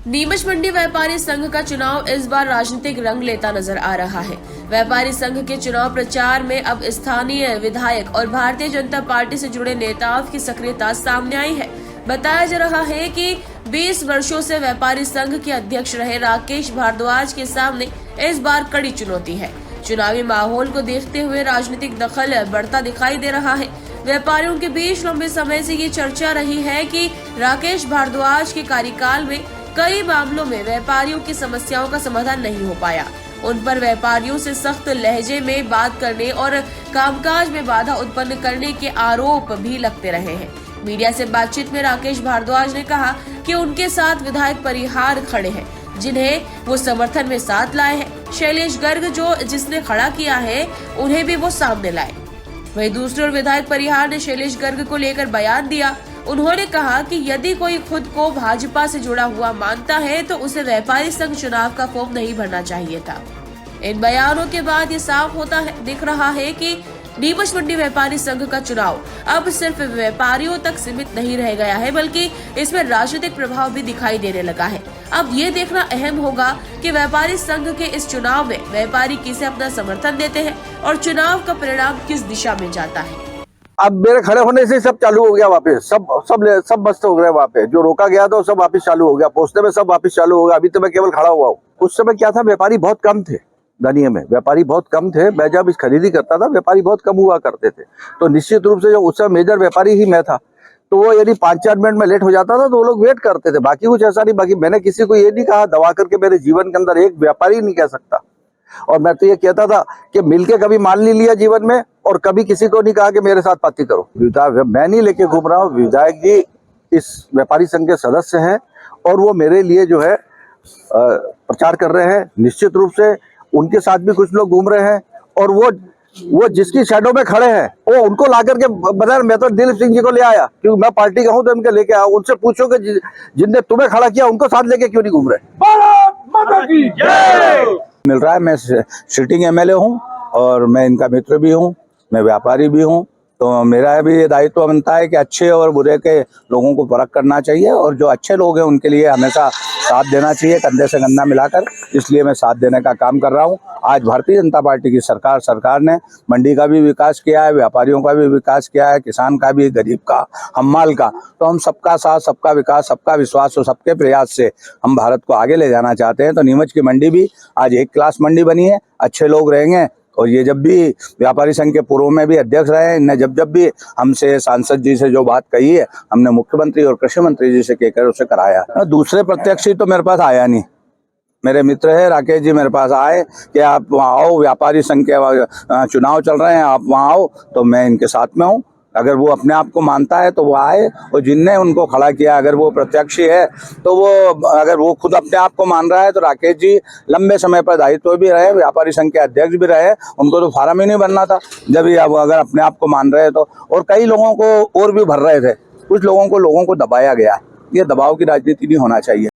नीमच मंडी व्यापारी संघ का चुनाव इस बार राजनीतिक रंग लेता नजर आ रहा है। व्यापारी संघ के चुनाव प्रचार में अब स्थानीय विधायक और भारतीय जनता पार्टी से जुड़े नेताओं की सक्रियता सामने आई है। बताया जा रहा है कि 20 वर्षों से व्यापारी संघ के अध्यक्ष रहे राकेश भारद्वाज के सामने इस बार कड़ी चुनौती है। चुनावी माहौल को देखते हुए राजनीतिक दखल बढ़ता दिखाई दे रहा है। व्यापारियों के बीच लंबे समय से ये चर्चा रही है कि राकेश भारद्वाज के कार्यकाल में कई मामलों में व्यापारियों की समस्याओं का समाधान नहीं हो पाया। उन पर व्यापारियों से सख्त लहजे में बात करने और कामकाज में बाधा उत्पन्न करने के आरोप भी लगते रहे हैं। मीडिया से बातचीत में राकेश भारद्वाज ने कहा कि उनके साथ विधायक परिहार खड़े हैं, जिन्हें वो समर्थन में साथ लाए हैं। शैलेश गर्ग जिसने खड़ा किया है, उन्हें भी वो सामने लाए। वहीं दूसरी ओर विधायक परिहार ने शैलेश गर्ग को लेकर बयान दिया। उन्होंने कहा कि यदि कोई खुद को भाजपा से जुड़ा हुआ मानता है तो उसे व्यापारी संघ चुनाव का फॉर्म नहीं भरना चाहिए था। इन बयानों के बाद ये साफ दिख रहा है कि नीमच मंडी व्यापारी संघ का चुनाव अब सिर्फ व्यापारियों तक सीमित नहीं रह गया है, बल्कि इसमें राजनीतिक प्रभाव भी दिखाई देने लगा है। अब ये देखना अहम होगा कि व्यापारी संघ के इस चुनाव में व्यापारी किसे अपना समर्थन देते हैं और चुनाव का परिणाम किस दिशा में जाता है। अब मेरे खड़े होने से सब चालू हो गया, वापस सब मस्त हो गए। वहाँ पे जो रोका गया था सब वापस चालू हो गया, पहुंचने में सब वापस चालू हो गया। अभी तो मैं केवल खड़ा हुआ हूँ। उस समय क्या था, व्यापारी बहुत कम थे दुनिया में, व्यापारी बहुत कम थे। मैं जब इस खरीदी करता था व्यापारी बहुत कम हुआ करते थे, तो निश्चित रूप से जो उस समय मेजर व्यापारी ही मैं था, तो वो यदि 5-4 मिनट में लेट हो जाता था तो वो लोग वेट करते थे। बाकी कुछ ऐसा नहीं। बाकी मैंने किसी को ये नहीं कहा, दबा करके मेरे जीवन के अंदर एक व्यापारी नहीं कह सकता। और मैं तो ये कहता था कि मिलके कभी मान नहीं लिया जीवन में, और कभी किसी को नहीं कहा कि मेरे साथ पार्टी करो। मैं नहीं लेके घूम रहा हूँ, विधायक जी इस व्यापारी संघ के सदस्य हैं और वो मेरे लिए जो है प्रचार कर रहे हैं। निश्चित रूप से उनके साथ भी कुछ लोग घूम रहे हैं, और वो जिसकी शैडो में खड़े हैं वो उनको ला करके बता। मैं तो दिलीप सिंह जी को ले आया क्योंकि मैं पार्टी का हूँ, तो इनके लेके आया। उनसे पूछो कि जिनने तुम्हें खड़ा किया उनको साथ लेके क्यों नहीं घूम रहे। भारत माता की जय। मिल रहा है। मैं सिटिंग एमएलए हूँ और मैं इनका मित्र भी हूँ, मैं व्यापारी भी हूँ, तो मेरा भी ये दायित्व बनता है कि अच्छे और बुरे के लोगों को परख करना चाहिए, और जो अच्छे लोग हैं उनके लिए हमेशा साथ देना चाहिए, कंधे से कंधा मिलाकर। इसलिए मैं साथ देने का काम कर रहा हूँ। आज भारतीय जनता पार्टी की सरकार ने मंडी का भी विकास किया है, व्यापारियों का भी विकास किया है, किसान का भी, गरीब का, हम्माल का। तो हम सबका साथ, सबका विकास, सबका विश्वास और सबके प्रयास से हम भारत को आगे ले जाना चाहते हैं। तो नीमच की मंडी भी आज एक क्लास मंडी बनी है, अच्छे लोग रहेंगे। और ये जब भी व्यापारी संघ के पूर्व में भी अध्यक्ष रहे, इन्हें जब भी हमसे सांसद जी से जो बात कही है, हमने मुख्यमंत्री और कृषि मंत्री जी से कहकर उसे कराया। दूसरे प्रत्याशी तो मेरे पास आया नहीं। मेरे मित्र है राकेश जी मेरे पास आए कि आप वहाँ आओ, व्यापारी संघ के चुनाव चल रहे हैं, आप वहाँ आओ। तो मैं इनके साथ में हूँ। अगर वो अपने आप को मानता है तो वो आए, और जिनने उनको खड़ा किया, अगर वो प्रत्याशी है तो वो, अगर वो खुद अपने आप को मान रहा है, तो राकेश जी लंबे समय पर दायित्व भी रहे, व्यापारी संघ के अध्यक्ष भी रहे, उनको तो फार्म ही नहीं बनना था जब ये अगर अपने आप को मान रहे तो। और कई लोगों को और भी भर रहे थे, कुछ लोगों को दबाया गया। ये दबाव की राजनीति नहीं होना चाहिए।